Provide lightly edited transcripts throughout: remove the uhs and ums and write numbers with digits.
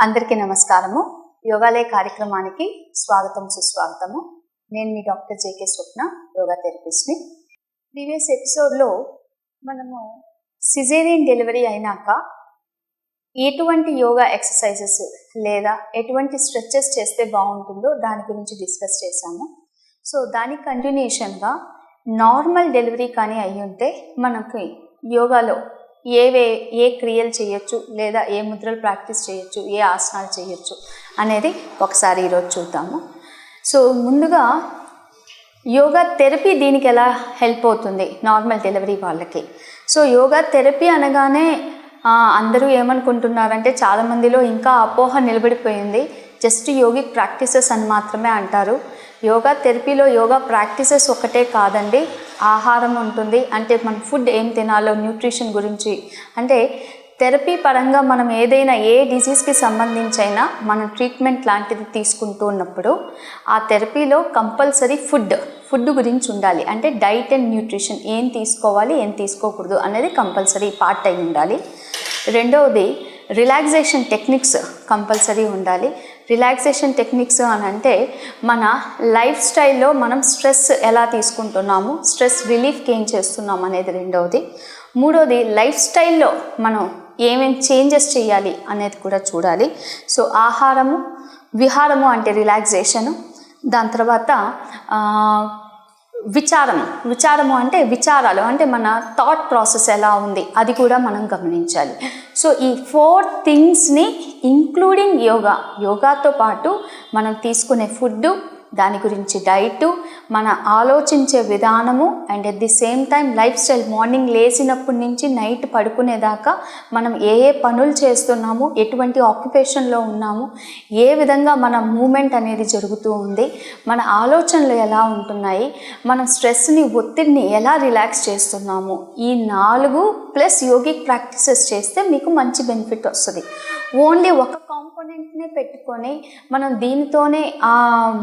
అందరికీ నమస్కారము. యోగాలయ కార్యక్రమానికి స్వాగతం సుస్వాగతము. నేను మీ doctor J K Swapna, yoga థెరపిస్ట్ని. Previous ఎపిసోడ్లో మనము సిజేరియన్ డెలివరీ అయినాక ఎటువంటి యోగా ఎక్సర్సైజెస్ లేదా ఎటువంటి స్ట్రెచెస్ చేస్తే బాగుంటుందో దాని గురించి డిస్కస్ చేశాము. సో దానికి కంటిన్యూషన్గా నార్మల్ డెలివరీ కానీ అయ్యి ఉంటే మనకి యోగాలో ఏ క్రియలు చేయొచ్చు లేదా ఏ ముద్రలు ప్రాక్టీస్ చేయొచ్చు, ఏ ఆసనాలు చేయొచ్చు అనేది ఒకసారి ఈరోజు చూద్దాము. సో ముందుగా యోగా థెరపీ దీనికి ఎలా హెల్ప్ అవుతుంది నార్మల్ డెలివరీ వాళ్ళకి. సో యోగా థెరపీ అనగానే అందరూ ఏమనుకుంటున్నారంటే చాలామందిలో ఇంకా అపోహ నిలబడిపోయింది. జస్ట్ యోగిక్ ప్రాక్టీసెస్ అని మాత్రమే అంటారు. యోగా థెరపీలో యోగా ప్రాక్టీసెస్ ఒకటే కాదండి, ఆహారం ఉంటుంది. అంటే మన ఫుడ్ ఏం తినాలో, న్యూట్రిషన్ గురించి, అంటే థెరపీ పరంగా మనం ఏదైనా ఏ డిసీజ్కి సంబంధించైనా మనం ట్రీట్మెంట్ లాంటిది తీసుకుంటూ ఉన్నప్పుడు ఆ థెరపీలో కంపల్సరీ ఫుడ్ గురించి ఉండాలి. అంటే డైట్ అండ్ న్యూట్రిషన్, ఏం తీసుకోవాలి ఏం తీసుకోకూడదు అనేది కంపల్సరీ పార్ట్ అయి ఉండాలి. రెండవది రిలాక్సేషన్ టెక్నిక్స్ కంపల్సరీ ఉండాలి. రిలాక్సేషన్ టెక్నిక్స్ అని అంటే మన లైఫ్ స్టైల్లో మనం స్ట్రెస్ ఎలా తీసుకుంటున్నాము, స్ట్రెస్ రిలీఫ్కి ఏం చేస్తున్నాము అనేది రెండవది. మూడవది లైఫ్ స్టైల్లో మనం ఏమేమి చేంజెస్ చేయాలి అనేది కూడా చూడాలి. సో ఆహారము, విహారము అంటే రిలాక్సేషను, దాని తర్వాత విచారము అంటే విచారాలు, అంటే మన థాట్ ప్రాసెస్ ఎలా ఉంది అది కూడా మనం గమనించాలి. సో ఈ 4 థింగ్స్ని ఇంక్లూడింగ్ యోగాతో పాటు మనం తీసుకునే ఫుడ్డు, దాని గురించి డైటు, మన ఆలోచించే విధానము, and at the same time life style, morning లేచినప్పటి నుంచి నైట్ పడుకునేదాకా మనం ఏ పనులు చేస్తున్నాము, ఎటువంటి ఆక్యుపేషన్లో ఉన్నాము, ఏ విధంగా మన మూమెంట్ అనేది జరుగుతూ ఉంది, మన ఆలోచనలు ఎలా ఉంటున్నాయి, మనం స్ట్రెస్ని, ఒత్తిడిని ఎలా రిలాక్స్ చేస్తున్నాము, ఈ 4 ప్లస్ యోగిక్ ప్రాక్టీసెస్ చేస్తే మీకు మంచి బెనిఫిట్ వస్తుంది. ఓన్లీ ఒక కాంపోనెంట్నే పెట్టుకొని మనం దీనితోనే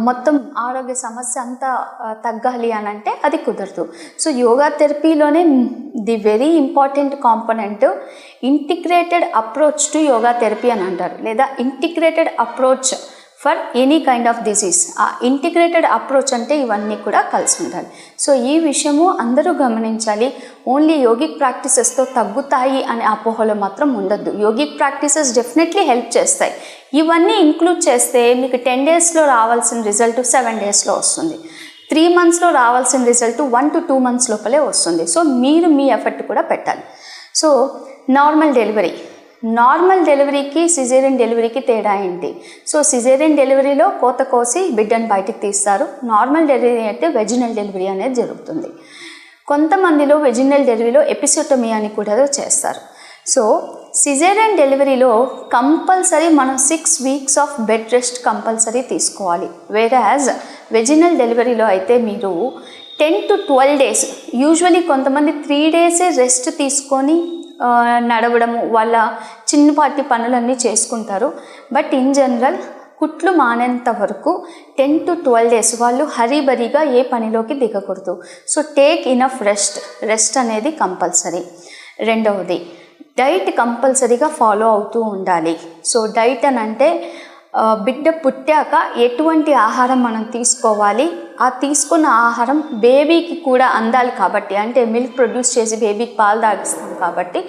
మొత్తం ఆరోగ్య సమస్య అంతా తగ్గాలి అని అంటే అది కుదరదు. సో యోగా థెరపీలోనే the very important component integrated approach to yoga therapy అని అంటారు, లేదా integrated approach for any kind of disease. ఆ ఇంటిగ్రేటెడ్ అప్రోచ్ అంటే ఇవన్నీ కూడా కలిసి ఉండాలి. సో ఈ విషయము అందరూ గమనించాలి. ఓన్లీ యోగిక్ ప్రాక్టీసెస్తో తగ్గుతాయి అనే అపోహలో మాత్రం ఉండద్దు. యోగిక్ ప్రాక్టీసెస్ డెఫినెట్లీ హెల్ప్ చేస్తాయి. ఇవన్నీ ఇంక్లూడ్ చేస్తే మీకు 10 డేస్లో రావాల్సిన రిజల్ట్ 7 డేస్లో వస్తుంది. 3 మంత్స్లో రావాల్సిన రిజల్ట్ 1 to 2 మంత్స్ లోపలే వస్తుంది. సో మీరు మీ ఎఫర్ట్ కూడా పెట్టాలి. సో నార్మల్ డెలివరీకి సిజేరియన్ డెలివరీకి తేడా ఏంటి? సో సిజేరియన్ డెలివరీలో కోత కోసి బిడ్డను బయటికి తీస్తారు. నార్మల్ డెలివరీ అయితే వెజినల్ డెలివరీ అనేది జరుగుతుంది. కొంతమందిలో వెజినల్ డెలివరీలో ఎపిసియోటమీ అని కూడా చేస్తారు. సో సిజేరియన్ డెలివరీలో కంపల్సరీ మనం 6 weeks of bed rest compulsory తీసుకోవాలి. వేరాజ్ వెజినల్ డెలివరీలో అయితే మీరు 10 to 12 డేస్, యూజువలీ కొంతమంది 3 డేసే రెస్ట్ తీసుకొని నడవడము, వాళ్ళ చిన్నపాటి పనులన్నీ చేసుకుంటారు. బట్ ఇన్ జనరల్ కుట్లు మానేంత వరకు 10 to 12 డేస్ వాళ్ళు హరీబరీగా ఏ పనిలోకి దిగకూడదు. సో టేక్ ఇనఫ్ రెస్ట్ అనేది కంపల్సరీ. రెండవది డైట్ కంపల్సరీగా ఫాలో అవుతూ ఉండాలి. సో డైట్ అని అంటే బిడ్డ పుట్టాక ఎటువంటి ఆహారం మనం తీసుకోవాలి, ఆ తీసుకున్న ఆహారం బేబీకి కూడా అందాలి కాబట్టి, అంటే మిల్క్ ప్రొడ్యూస్ చేసి బేబీకి పాలు తాగిస్తాం కాబట్టి,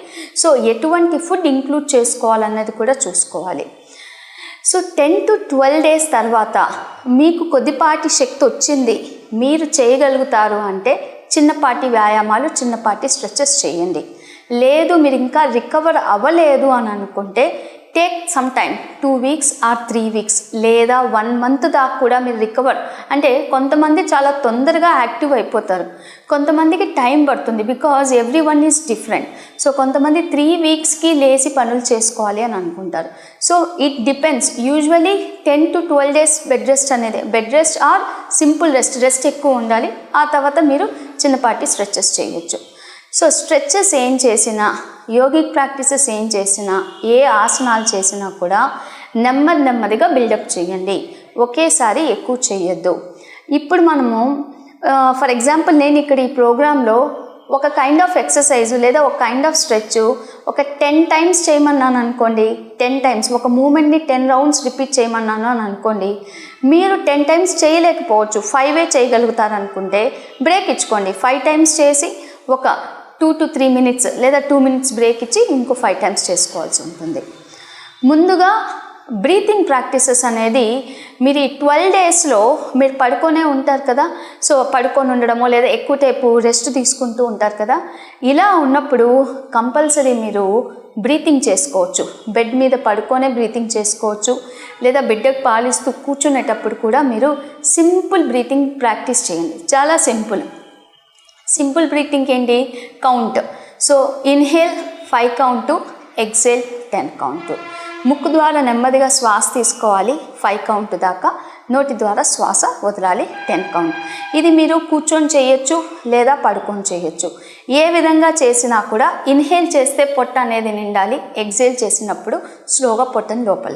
సో ఎటువంటి ఫుడ్ ఇంక్లూడ్ చేసుకోవాలన్నది కూడా చూసుకోవాలి. సో 10 to 12 డేస్ తర్వాత మీకు కొద్దిపాటి శక్తి వచ్చింది, మీరు చేయగలుగుతారు అంటే చిన్నపాటి వ్యాయామాలు, చిన్నపాటి స్ట్రెచెస్ చేయండి. లేదు మీరు ఇంకా రికవర్ అవ్వలేదు అని అనుకుంటే take some time, 2 weeks or 3 weeks లేదా 1 మంత్ దాకా కూడా మీరు రికవర్. అంటే కొంతమంది చాలా తొందరగా యాక్టివ్ అయిపోతారు, కొంతమందికి టైం పడుతుంది, because everyone is different. So కొంతమంది 3 వీక్స్కి లేచి పనులు చేసుకోవాలి అని అనుకుంటారు. So it depends. Usually 10 to 12 days bed rest అనేది, bed rest or simple rest ఎక్కువ ఉండాలి. ఆ తర్వాత మీరు చిన్నపాటి స్ట్రెచెస్ చేయొచ్చు. సో స్ట్రెచెస్ ఏం చేసినా, యోగిక్ ప్రాక్టీసెస్ ఏం చేసినా, ఏ ఆసనాలు చేసినా కూడా నెమ్మదిగా బిల్డప్ చేయండి, ఒకేసారి ఎక్కువ చేయొద్దు. ఇప్పుడు మనము ఫర్ ఎగ్జాంపుల్ నేను ఇక్కడ ఈ ప్రోగ్రాంలో ఒక కైండ్ ఆఫ్ ఎక్సర్సైజ్ లేదా ఒక కైండ్ ఆఫ్ స్ట్రెచ్ ఒక 10 టైమ్స్ చేయమన్నాను అనుకోండి, 10 టైమ్స్ ఒక మూమెంట్ని 10 రౌండ్స్ రిపీట్ చేయమన్నాను అని అనుకోండి, మీరు 10 టైమ్స్ చేయలేకపోవచ్చు, 5 చేయగలుగుతారు అనుకుంటే బ్రేక్ ఇచ్చుకోండి. 5 టైమ్స్ చేసి ఒక 2 to 3 minutes లేదా 2 minutes బ్రేక్ ఇచ్చి ఇంకో 5 టైమ్స్ చేసుకోవాల్సి ఉంటుంది. ముందుగా బ్రీతింగ్ ప్రాక్టీసెస్ అనేది మీరు 12 డేస్లో మీరు పడుకొనే ఉంటారు కదా, సో పడుకొని ఉండడమో లేదా ఎక్కువసేపు రెస్ట్ తీసుకుంటూ ఉంటారు కదా, ఇలా ఉన్నప్పుడు కంపల్సరీ మీరు బ్రీతింగ్ చేసుకోవచ్చు. బెడ్ మీద పడుకొనే బ్రీతింగ్ చేసుకోవచ్చు, లేదా బిడ్డకు పాలిస్తూ కూర్చునేటప్పుడు కూడా మీరు సింపుల్ బ్రీతింగ్ ప్రాక్టీస్ చేయండి. చాలా సింపుల్ బ్రీతింగ్ ఏంటి, count. So inhale 5 count, exhale 10 count. ముక్కు ద్వారా నెమ్మదిగా శ్వాస తీసుకోవాలి 5 కౌంట్ దాకా, నోటి ద్వారా శ్వాస వదలాలి 10 కౌంట్. ఇది మీరు కూర్చొని చేయొచ్చు లేదా పడుకొని చేయొచ్చు. ఏ విధంగా చేసినా కూడా ఇన్హేల్ చేస్తే పొట్ట అనేది నిండాలి, ఎక్సేల్ చేసినప్పుడు స్లోగా పొట్టని లోపల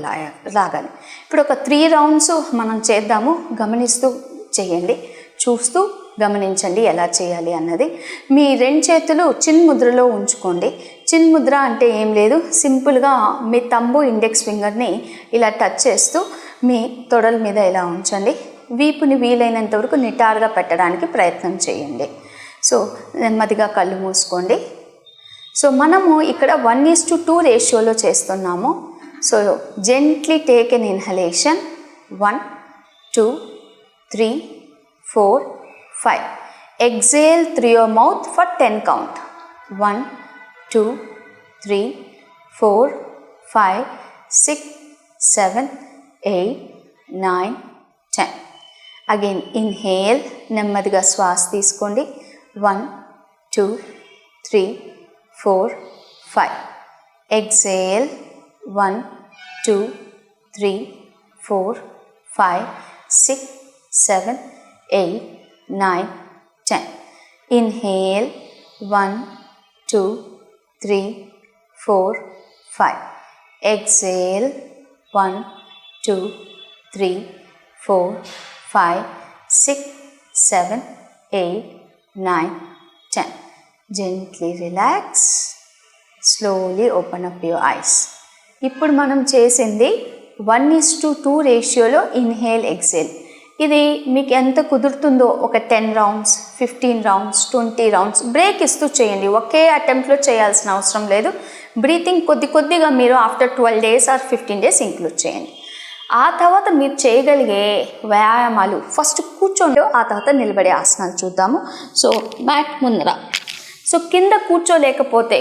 లాగాలి. ఇప్పుడు ఒక 3 రౌండ్స్ మనం చేద్దాము, గమనిస్తూ చేయండి, చూస్తూ గమనించండి ఎలా చేయాలి అన్నది. మీ 2 చేతులు చిన్ ముద్రలో ఉంచుకోండి. చిన్ ముద్ర అంటే ఏం లేదు, సింపుల్గా మీ తంబు ఇండెక్స్ ఫింగర్ని ఇలా టచ్ చేస్తూ మీ తొడల మీద ఇలా ఉంచండి. వీపుని వీలైనంత వరకు నిటారుగా పెట్టడానికి ప్రయత్నం చేయండి. సో నెమ్మదిగా కళ్ళు మూసుకోండి. సో మనము ఇక్కడ 1:2 రేషియోలో చేస్తున్నాము. So gently take an inhalation 1 2 3 4 5. Exhale through your mouth for 10 count. 1 2 3 4 5 6 7 8 9 10. Again inhale, నెమ్మదిగా శ్వాస తీసుకోండి. 1 2 3 4 5. Exhale 1 2 3 4 5 6 7 8 9 10. Inhale 1 2 3 4 5. Exhale 1 2 3 4 5 6 7 8 9 10. Gently relax. Slowly open up your eyes. ఇప్పుడు మనం చేసింది 1:2 రేషియోలో ఇన్హేల్ ఎక్సేల్. ఇది మీకు ఎంత కుదురుతుందో ఒక 10 రౌండ్స్ 15 రౌండ్స్ 20 రౌండ్స్ బ్రేక్ ఇస్తూ చేయండి. ఒకే అటెంప్ట్లో చేయాల్సిన అవసరం లేదు. బ్రీతింగ్ కొద్దిగా మీరు after 12 days or 15 days include చేయండి. ఆ తర్వాత మీరు చేయగలిగే వ్యాయామాలు, ఫస్ట్ కూర్చోండి, ఆ తర్వాత నిలబడే ఆసనాలు చూద్దాము. సో మ్యాట్ ముందర, సో కింద కూర్చోలేకపోతే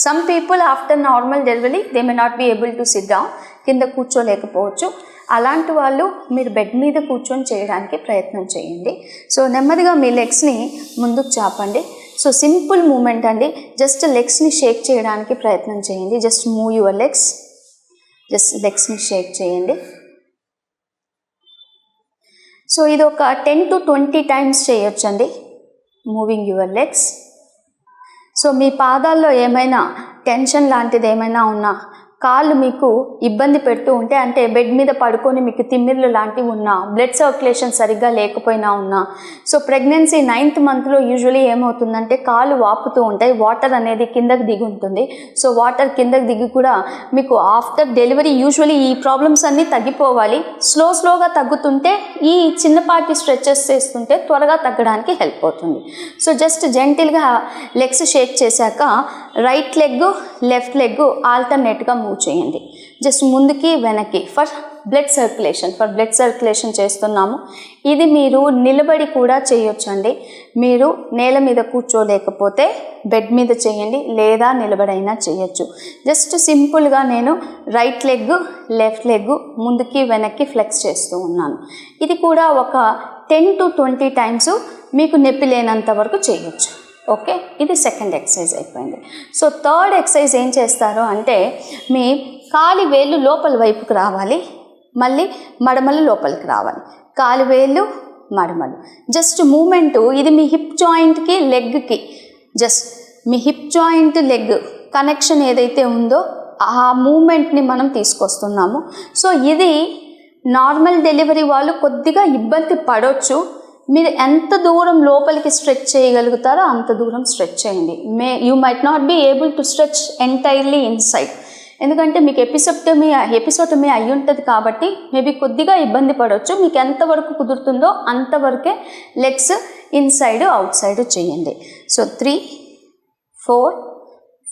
some people after normal delivery they may not be able to sit down, కింద కూర్చోలేకపోవచ్చు. అలాంటి వాళ్ళు మీరు బెడ్ మీద కూర్చొని చేయడానికి ప్రయత్నం చేయండి. సో నెమ్మదిగా మీ లెగ్స్ని ముందుకు చాపండి. సో సింపుల్ మూమెంట్ అండి, జస్ట్ లెగ్స్ని షేక్ చేయడానికి ప్రయత్నం చేయండి. Just move your legs, just లెగ్స్ని షేక్ చేయండి. సో ఇది ఒక 10 to 20 times చేయొచ్చండి, మూవింగ్ యువర్ లెగ్స్. సో మీ పాదాల్లో ఏమైనా టెన్షన్ లాంటిది ఏమైనా ఉన్నా, కాళ్ళు మీకు ఇబ్బంది పెడుతూ ఉంటే, అంటే బెడ్ మీద పడుకొని మీకు తిమ్మిర్లు లాంటివి ఉన్నా, బ్లడ్ సర్క్యులేషన్ సరిగ్గా లేకపోయినా ఉన్నా, సో ప్రెగ్నెన్సీ 9th monthలో యూజువలీ ఏమవుతుందంటే కాళ్ళు వాపుతూ ఉంటాయి, వాటర్ అనేది కిందకి దిగి ఉంటుంది. సో వాటర్ కిందకి దిగి కూడా మీకు ఆఫ్టర్ డెలివరీ యూజువలీ ఈ ప్రాబ్లమ్స్ అన్నీ తగ్గిపోవాలి. స్లోగా తగ్గుతుంటే ఈ చిన్నపాటి స్ట్రెచెస్ చేస్తుంటే త్వరగా తగ్గడానికి హెల్ప్ అవుతుంది. సో జస్ట్ జెంటిల్గా లెగ్స్ షేక్ చేశాక రైట్ లెగ్ లెఫ్ట్ లెగ్ ఆల్టర్నేట్గా మూవ్ చేయండి. జస్ట్ ముందుకి వెనక్కి ఫర్ బ్లడ్ సర్క్యులేషన్ చేస్తున్నాము. ఇది మీరు నిలబడి కూడా చేయొచ్చండి. మీరు నేల మీద కూర్చోలేకపోతే బెడ్ మీద చేయండి, లేదా నిలబడైనా చేయొచ్చు. జస్ట్ సింపుల్గా నేను రైట్ లెగ్ లెఫ్ట్ లెగ్ ముందుకి వెనక్కి ఫ్లెక్స్ చేస్తూ ఉన్నాను. ఇది కూడా ఒక 10 to 20 times మీకు నొప్పి లేనంత వరకు చేయొచ్చు. ఓకే, ఇది సెకండ్ ఎక్సర్సైజ్ అయిపోయింది. సో థర్డ్ ఎక్సర్సైజ్ ఏం చేస్తారు అంటే, మీ కాలి వేళ్ళు లోపల వైపుకి రావాలి, మళ్ళీ మడమలు లోపలికి రావాలి, కాలి వేళ్ళు మడమలు. జస్ట్ మూమెంటు ఇది మీ హిప్ జాయింట్కి లెగ్కి, జస్ట్ మీ హిప్ జాయింట్ లెగ్ కనెక్షన్ ఏదైతే ఉందో ఆ మూమెంట్ని మనం తీసుకొస్తున్నాము. సో ఇది నార్మల్ డెలివరీ వాళ్ళు కొద్దిగా ఇబ్బంది పడవచ్చు, మీరు ఎంత దూరం లోపలికి స్ట్రెచ్ చేయగలుగుతారో అంత దూరం స్ట్రెచ్ చేయండి. You might not be able to stretch entirely inside, ఎందుకంటే మీకు ఎపిసోటమీ అయి ఉంటుంది కాబట్టి మేబీ కొద్దిగా ఇబ్బంది పడవచ్చు. మీకు ఎంతవరకు కుదురుతుందో అంతవరకే లెగ్స్ ఇన్సైడ్ అవుట్ సైడ్ చేయండి. సో 3, 4,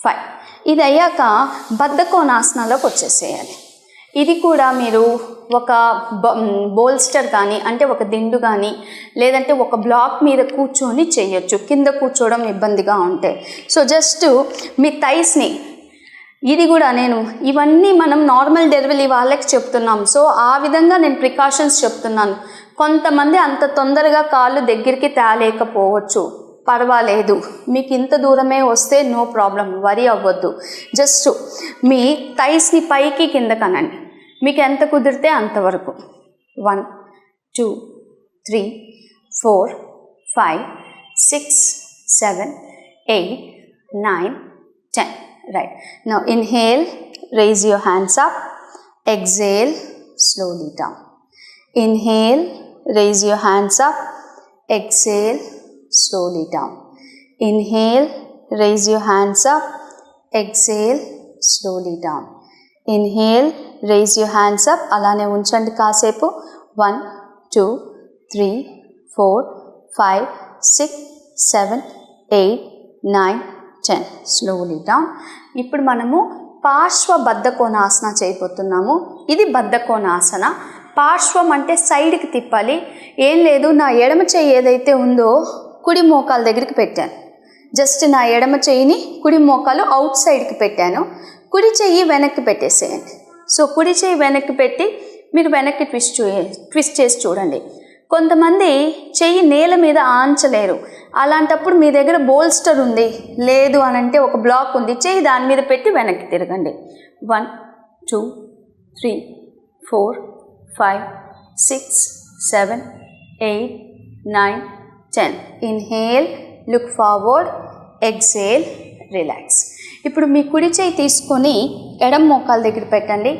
5 ఇది అయ్యాక బద్ధకోణాసనాలోకి వచ్చేసేయాలి. ఇది కూడా మీరు ఒక బోల్స్టర్ కానీ అంటే ఒక దిండు కానీ లేదంటే ఒక బ్లాక్ మీద కూర్చొని చేయొచ్చు, కింద కూర్చోవడం ఇబ్బందిగా ఉంటే. సో జస్ట్ మీ థైస్ని, ఇది కూడా ఇవన్నీ మనం నార్మల్ డెలివరీ వాళ్ళకి చెప్తున్నాం. సో ఆ విధంగా నేను ప్రికాషన్స్ చెప్తున్నాను. కొంతమంది అంత తొందరగా కాళ్ళు దగ్గరికి తేలేకపోవచ్చు, పర్వాలేదు. మీకు ఇంత దూరమే వస్తే నో ప్రాబ్లం, వరి అవ్వద్దు. జస్ట్ మీ థైస్ని పైకి కింద కనండి, మీకు ఎంత కుదిరితే అంతవరకు. 1, 2, 3, 4, 5, 6, 7, 8, 9, 10. Right. Now inhale, raise your hands up. Exhale, slowly down. Inhale, raise your hands up. Exhale, slowly down. Inhale, raise your hands up. Exhale, slowly down. Inhale, raise your hands up. అలానే ఉంచండి కాసేపు. 1, 2, 3, 4, 5, 6, 7, 8, 9, 10. Slowly down. ఇప్పుడు మనము పార్శ్వ బద్ధకోణాసన చేయబోతున్నాము. ఇది బద్ధకోణాసన. పార్శ్వం అంటే సైడ్కి తిప్పాలి. ఏం లేదు, నా ఎడమ చెయ్యి ఏదైతే ఉందో కుడి మోకాల దగ్గరికి పెట్టాను. జస్ట్ నా ఎడమ చెయ్యిని కుడి మోకాలు అవుట్ సైడ్కి పెట్టాను. కుడి చెయ్యి వెనక్కి పెట్టేసేయండి. సో కుడి చెయ్యి వెనక్కి పెట్టి మీరు వెనక్కి ట్విస్ట్ చేసి చూడండి. కొంతమంది చెయ్యి నేల మీద ఆంచలేరు. అలాంటప్పుడు మీ దగ్గర బోల్స్టర్ ఉంది, లేదు అని అంటే ఒక బ్లాక్ ఉంది, చెయ్యి దాని మీద పెట్టి వెనక్కి తిరగండి. 1, 2, 3, 4, 5, 6, 7, 8, 9, 10. Inhale, look forward, exhale, relax. ఇప్పుడు మీ కుడి చెయ్యి తీసుకొని ఎడమ మోకాల దగ్గర పెట్టండి.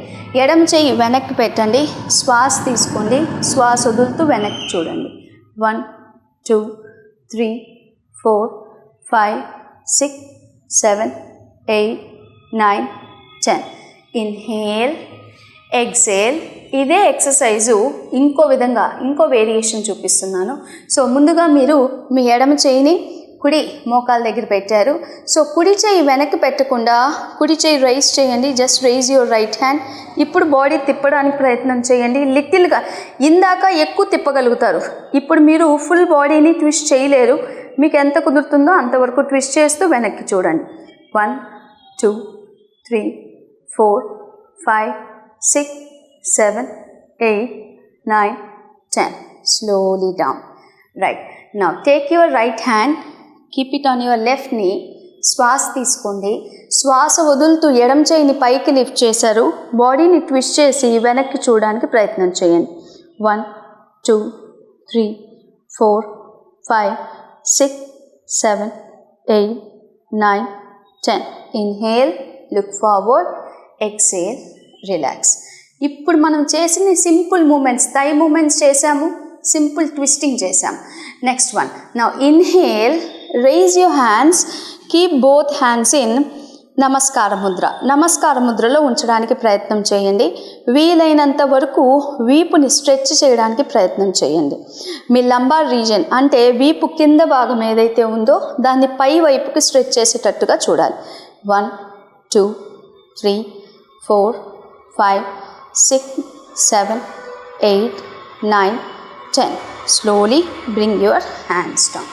ఎడమ చెయ్యి వెనక్కి పెట్టండి. శ్వాస తీసుకోండి. శ్వాస వదులుతూ వెనక్కి చూడండి. 1, 2, 3, 4, 5, 6, 7, 8, 9, 10. Inhale, exhale. ఇదే ఎక్సర్సైజు ఇంకో విధంగా ఇంకో వేరియేషన్ చూపిస్తున్నాను. సో ముందుగా మీరు మీ ఎడమ చెయ్యిని కుడి మోకాల దగ్గర పెట్టారు. సో కుడి చెయ్యి వెనక్కి పెట్టకుండా కుడి చెయ్యి రైజ్ చేయండి. Just rise your right hand. ఇప్పుడు బాడీ తిప్పడానికి ప్రయత్నం చేయండి. లిటిల్గా, ఇందాక ఎక్కువ తిప్పగలుగుతారు, ఇప్పుడు మీరు ఫుల్ బాడీని ట్విస్ట్ చేయలేరు. మీకు ఎంత కుదురుతుందో అంతవరకు ట్విస్ట్ చేస్తూ వెనక్కి చూడండి. 1, 2, 3, 4, 5, 6, 7, 8, 9, 10. Slowly down. Right. Now take your right hand, keep it on your left knee. శ్వాస తీసుకోండి. శ్వాస వదులుతూ ఎడమ చేయిని పైకి లిఫ్ట్ చేశారు. బాడీని ట్విస్ట్ చేసి వెనక్కి చూడడానికి ప్రయత్నం చేయండి. 1, 2, 3, 4, 5, 6, 7, 8, 9, 10. Inhale, look forward, exhale, relax. ఇప్పుడు మనం చేసిన సింపుల్ మూమెంట్స్, థై మూమెంట్స్ చేసాము, సింపుల్ ట్విస్టింగ్ చేసాం. Next one. Now inhale, rise your hands, keep both hands in నమస్కార ముద్ర. నమస్కార ముద్రలో ఉంచడానికి ప్రయత్నం చేయండి. వీలైనంత వరకు వీపుని స్ట్రెచ్ చేయడానికి ప్రయత్నం చేయండి. మీ లంబార్ రీజన్ అంటే వీపు కింద భాగం ఏదైతే ఉందో దాన్ని పై వైపుకి స్ట్రెచ్ చేసేటట్టుగా చూడాలి. 1, 2, 3, 4, 5, 6, 7, 8, 9, 10. Slowly bring your hands down.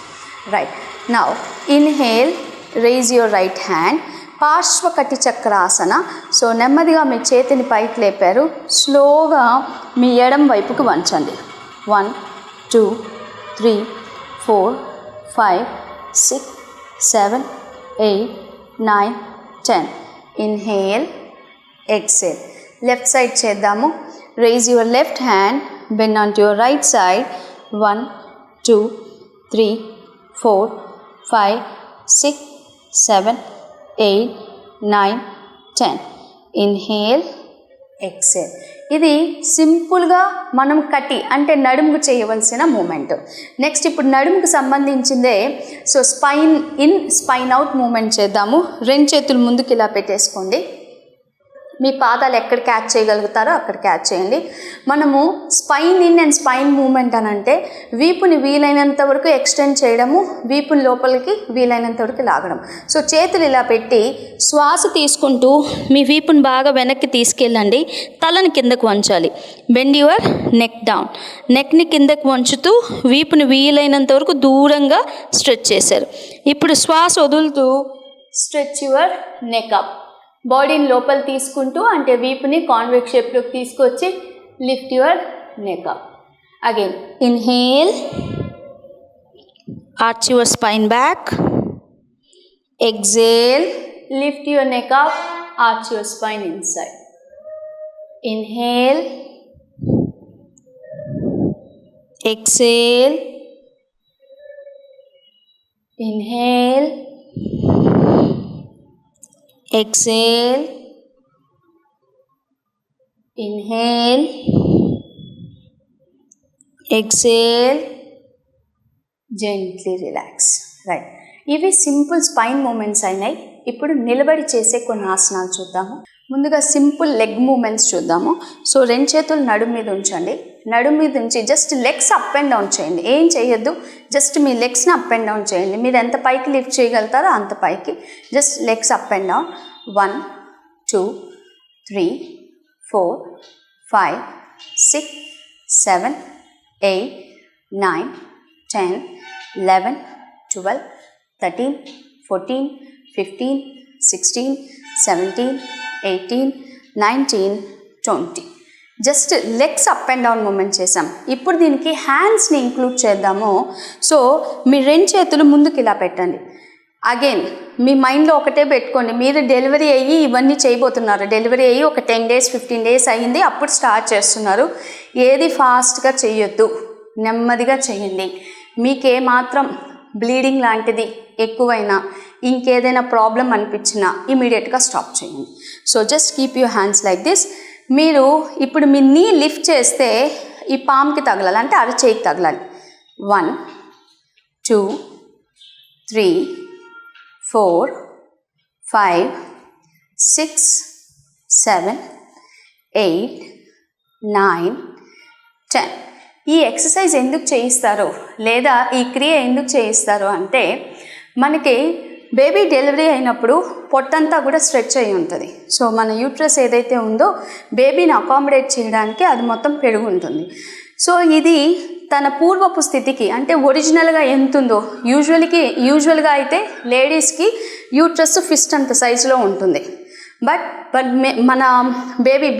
Right. Now inhale, raise your right hand. పార్శ్వకటి చక్రాసన. సో నెమ్మదిగా మీ చేతిని పైకి లేపారు. స్లోగా మీ ఎడం వైపుకి వంచండి. 1, 2, 3, 4, 5, 6, 7, 8, 9, 10. Inhale, exhale. లెఫ్ట్ సైడ్ చేద్దాము. Rise your left hand, bend on to your right side. 1, 2, 3, 4, 5, 6, 7, 8, 9, 10. Inhale, exhale. ఇది సింపుల్గా మనం కటి అంటే నడుముకు చేయవలసిన మూమెంట్. నెక్స్ట్ ఇప్పుడు నడుముకు సంబంధించిందే. So spine in spine out movement చేద్దాము. రెండు చేతులు ముందుకు ఇలా పెట్టేసుకోండి. మీ పాదాలు ఎక్కడ క్యాచ్ చేయగలుగుతారో అక్కడ క్యాచ్ చేయండి. మనము spine in and spine movement అని అంటే వీపుని వీలైనంత వరకు ఎక్స్టెండ్ చేయడము, వీపుని లోపలికి వీలైనంత వరకు లాగడం. సో చేతులు ఇలా పెట్టి శ్వాస తీసుకుంటూ మీ వీపుని బాగా వెనక్కి తీసుకెళ్ళండి. తలని కిందకు వంచాలి. Bend your neck down. నెక్ని కిందకు వంచుతూ వీపుని వీలైనంత వరకు దూరంగా స్ట్రెచ్ చేశారు. ఇప్పుడు శ్వాస వదులుతూ స్ట్రెచ్ యువర్ నెక్ అప్. బాడీని లోపల తీసుకుంటూ అంటే వీపుని కాన్వెక్స్ షేప్లోకి తీసుకొచ్చి lift your neck up. Again inhale, arch your spine back. Exhale, lift your neck up, arch your spine inside. Inhale, exhale, inhale, exhale, inhale, exhale, gently relax. Right, ఇవి simple spine moments అయినాయి. ఇప్పుడు నిలబడి చేసే కొన్ని ఆసనాలు చూద్దాము. ముందుగా simple leg moments చూద్దాము. సో రెండు చేతులు నడుము మీద ఉంచండి. నడుము మీద ఉంచి just legs up and down చేయండి. ఏం చేయొద్దు, just me లెగ్స్ని up and down చేయండి. మీరు ఎంత పైకి లిఫ్ట్ చేయగలుగుతారో అంత పైకి. Just legs up and down. 1 2 3 4 5 6 7 8 9 10 11 12 13 14 15 16 17 18 19 20. Just legs up and down movement చేసాం. ఇప్పుడు దీనికి హ్యాండ్స్ని ఇంక్లూడ్ చేద్దాము. సో మీ రెండు చేతులు ముందుకు ఇలా పెట్టండి. అగైన్ మీ మైండ్లో ఒకటే పెట్టుకోండి, మీరు డెలివరీ అయ్యి ఇవన్నీ చేయబోతున్నారు. డెలివరీ అయ్యి ఒక 10 days 15 days అయ్యింది, అప్పుడు స్టార్ట్ చేస్తున్నారు. ఏది ఫాస్ట్గా చేయొద్దు, నెమ్మదిగా చేయండి. మీకేమాత్రం బ్లీడింగ్ లాంటిది ఎక్కువైనా ఇంకేదైనా ప్రాబ్లం అనిపించినా ఇమీడియట్గా స్టాప్ చేయండి. So just keep your hands like this. మీరు ఇప్పుడు మీ నీ లిఫ్ట్ చేస్తే ఈ పామ్కి తగలాలి, అంటే అరచేయికి తగలాలి. 1 2 3 4 5 6 7 8 9 10. ఈ ఎక్సర్సైజ్ ఎందుకు చేయిస్తారో లేదా ఈ క్రియ ఎందుకు చేయిస్తారో అంటే మనకి బేబీ డెలివరీ అయినప్పుడు పొట్టంతా కూడా స్ట్రెచ్ అయి ఉంటుంది. సో మన యూట్రస్ ఏదైతే ఉందో బేబీని అకామిడేట్ చేయడానికి అది మొత్తం పెరుగు ఉంటుంది. సో ఇది తన పూర్వపు స్థితికి అంటే ఒరిజినల్గా ఎంత ఉందో, యూజువల్గా అయితే లేడీస్కి యూట్రస్ ఫిస్ట్ అంత సైజులో ఉంటుంది. బట్ మన బేబీ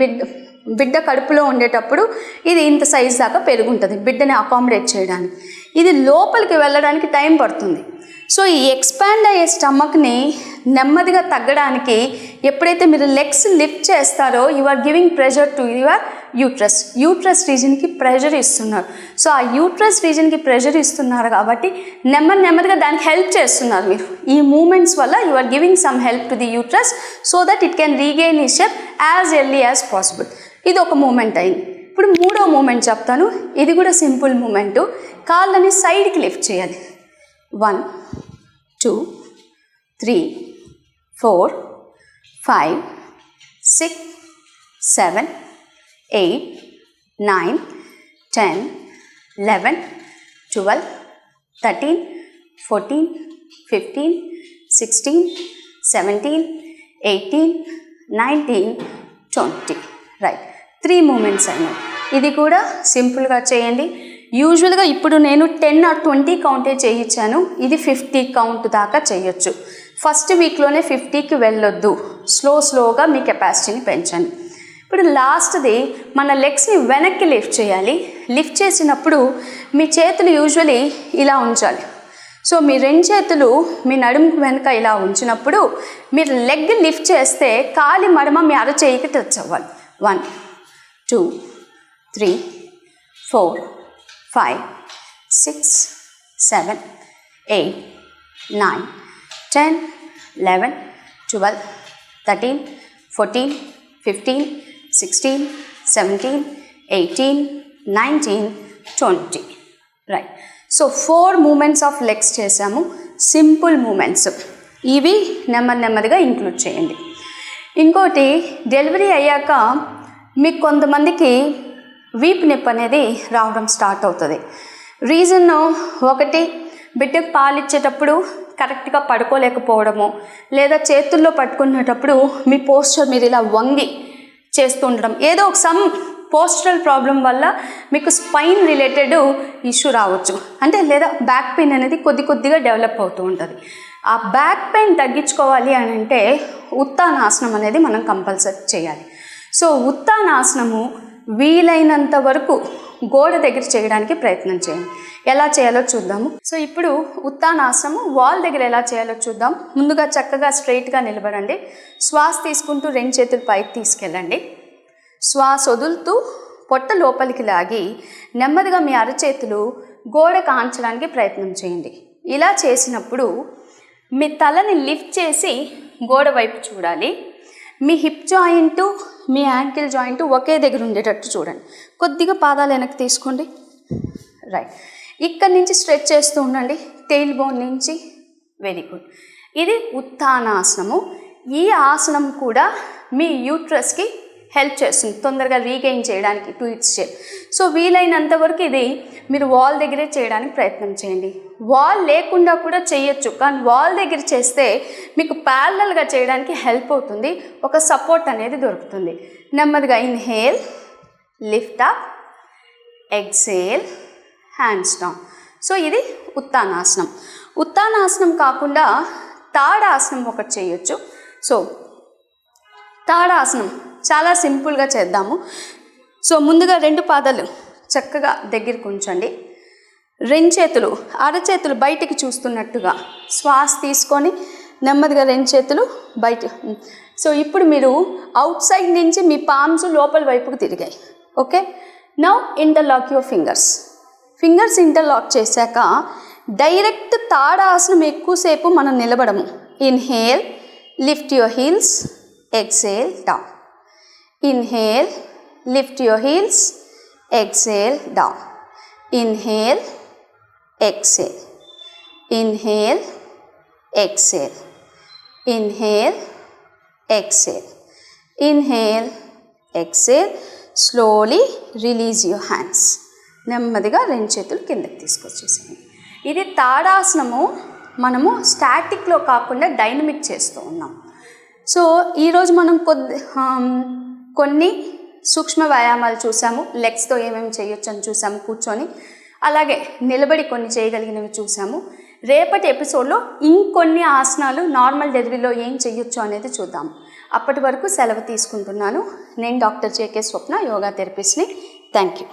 బిడ్డ కడుపులో ఉండేటప్పుడు ఇది ఇంత సైజు దాకా పెరుగుంటుంది బిడ్డని అకామిడేట్ చేయడానికి. ఇది లోపలికి వెళ్ళడానికి టైం పడుతుంది. సో ఈ ఎక్స్పాండ్ అయ్యే స్టమక్ని నెమ్మదిగా తగ్గడానికి ఎప్పుడైతే మీరు లెగ్స్ లిఫ్ట్ చేస్తారో you are giving pressure to your uterus రీజన్కి ప్రెషర్ ఇస్తున్నారు. సో ఆ యూట్రస్ రీజన్కి ప్రెషర్ ఇస్తున్నారు కాబట్టి నెమ్మదిగా దానికి హెల్ప్ చేస్తున్నారు మీరు. ఈ మూమెంట్స్ వల్ల you are giving some help to the uterus so that it can regain it shape as early as possible. ఇది ఒక మూమెంట్ అయింది. ఇప్పుడు మూడో మూమెంట్ చెప్తాను. ఇది కూడా సింపుల్ మూమెంటు. కాళ్ళని సైడ్కి లిఫ్ట్ చేయాలి. 1 2 3 4 5 6 7 8 9 10 11 12 13 14 15 16 17 18 19 20. రైట్, 3 మూమెంట్స్ అయినాయి. ఇది కూడా సింపుల్గా చేయండి. యూజువల్గా ఇప్పుడు నేను 10 or 20 కౌంటే చేయించాను. ఇది 50 కౌంట్ దాకా చేయొచ్చు. ఫస్ట్ వీక్లోనే 50కి వెళ్ళొద్దు. స్లోగా మీ కెపాసిటీని పెంచండి. ఇప్పుడు లాస్ట్ది మన లెగ్స్ని వెనక్కి లిఫ్ట్ చేయాలి. లిఫ్ట్ చేసినప్పుడు మీ చేతులు యూజువలీ ఇలా ఉంచాలి. సో మీ రెండు చేతులు మీ నడుముకు వెనక ఇలా ఉంచినప్పుడు మీరు లెగ్ లిఫ్ట్ చేస్తే కాలి మడమ మీ అరచేయికి టచ్ అవ్వాలి. 1 2 3 4 5 6 7 8 9 10 11 12 13 14 15 16, 17, 18, 19, 20. Right. So 4 movements of legs చేసాము, సింపుల్ మూమెంట్స్. ఇవి నెమ్మదిగా ఇంక్లూడ్ చేయండి. ఇంకోటి, డెలివరీ అయ్యాక మీకు కొంతమందికి వీపు నొప్పి అనేది రావడం స్టార్ట్ అవుతుంది. రీజన్ ఒకటి, బిడ్డకు పాలిచ్చేటప్పుడు కరెక్ట్గా పడుకోలేకపోవడము, లేదా చేతుల్లో పట్టుకునేటప్పుడు మీ పోస్చర్ మీరు ఇలా వంగి చేస్తూ ఉండడం, ఏదో ఒక సమ్ పోస్చరల్ ప్రాబ్లం వల్ల మీకు స్పైన్ రిలేటెడ్ ఇష్యూ రావచ్చు. అంటే లేదా బ్యాక్ పెయిన్ అనేది కొద్దిగా డెవలప్ అవుతూ ఉంటుంది. ఆ బ్యాక్ పెయిన్ తగ్గించుకోవాలి అని అంటే ఉత్తానాసనం అనేది మనం కంపల్సరీ చేయాలి. సో ఉత్తానాసనము వీలైనంత వరకు గోడ దగ్గర చేయడానికి ప్రయత్నం చేయండి. ఎలా చేయాలో చూద్దాము. సో ఇప్పుడు ఉత్తానాసనము వాల్ దగ్గర ఎలా చేయాలో చూద్దాం. ముందుగా చక్కగా స్ట్రైట్గా నిలబడండి. శ్వాస తీసుకుంటూ 2 చేతులు పైకి తీసుకెళ్ళండి. శ్వాస వదులుతూ పొట్ట లోపలికి లాగి నెమ్మదిగా మీ అరచేతులు గోడ కాంచడానికి ప్రయత్నం చేయండి. ఇలా చేసినప్పుడు మీ తలని లిఫ్ట్ చేసి గోడ వైపు చూడాలి. మీ హిప్ జాయింటు, మీ యాంకిల్ జాయింటు ఒకే దగ్గర ఉండేటట్టు చూడండి. కొద్దిగా పాదాలు వెనక్కి తీసుకోండి. రైట్. ఇక్కడి నుంచి స్ట్రెచ్ చేస్తూ ఉండండి, టెయిల్ బోన్ నుంచి. Very good. ఇది ఉత్తానాసనము. ఈ ఆసనం కూడా మీ యూట్రస్కి హెల్ప్ చేస్తుంది, తొందరగా రీగెయిన్ చేయడానికి 2 ఇట్స్ షేప్. సో వీలైనంత వరకు ఇది మీరు వాల్ దగ్గరే చేయడానికి ప్రయత్నం చేయండి. వాల్ లేకుండా కూడా చేయొచ్చు, కానీ వాల్ దగ్గర చేస్తే మీకు ప్యారలల్గా చేయడానికి హెల్ప్ అవుతుంది, ఒక సపోర్ట్ అనేది దొరుకుతుంది. నెమ్మదిగా inhale, lift up, exhale, hands down. So ఇది ఉత్తానాసనం. ఉత్తానాసనం కాకుండా తాడాసనం ఒకటి చేయొచ్చు. సో తాడాసనం చాలా సింపుల్గా చేద్దాము. సో ముందుగా 2 పాదాలు చక్కగా దగ్గరికి ఉంచండి. 2 చేతులు అరచేతులు బయటికి చూస్తున్నట్టుగా శ్వాస తీసుకొని నెమ్మదిగా 2 చేతులు బయట. సో ఇప్పుడు మీరు అవుట్ సైడ్ నుంచి మీ పామ్స్ లోపల వైపుకు తిరిగాయి. Okay. Now interlock your fingers interlock చేశాక డైరెక్ట్ తాడాసనం ఎక్కువసేపు మనం నిలబడము. Inhale, lift your heels, exhale, down. Inhale, lift your heels, exhale, down. Inhale, exhale. Inhale, exhale. Inhale, exhale. Inhale, exhale. Slowly release your hands. నెమ్మదిగా 2 చేతులు కిందకి తీసుకొచ్చేసేయండి. ఇది తాడాసనము. మనము స్టాటిక్లో కాకుండా డైనమిక్ చేస్తూ ఉన్నాం. సో ఈరోజు మనం కొన్ని సూక్ష్మ వ్యాయామాలు చూసాము. లెగ్స్తో ఏమేమి చేయొచ్చు అని చూసాము కూర్చొని. అలాగే నిలబడి కొన్ని చేయగలిగినవి చూసాము. రేపటి ఎపిసోడ్లో ఇంకొన్ని ఆసనాలు నార్మల్ డెలివరీలో ఏం చేయొచ్చు అనేది చూద్దాము. అప్పటి వరకు సెలవు తీసుకుంటున్నాను. నేను డాక్టర్ జేకే స్వప్న, యోగా థెరపిస్ట్ని. Thank you.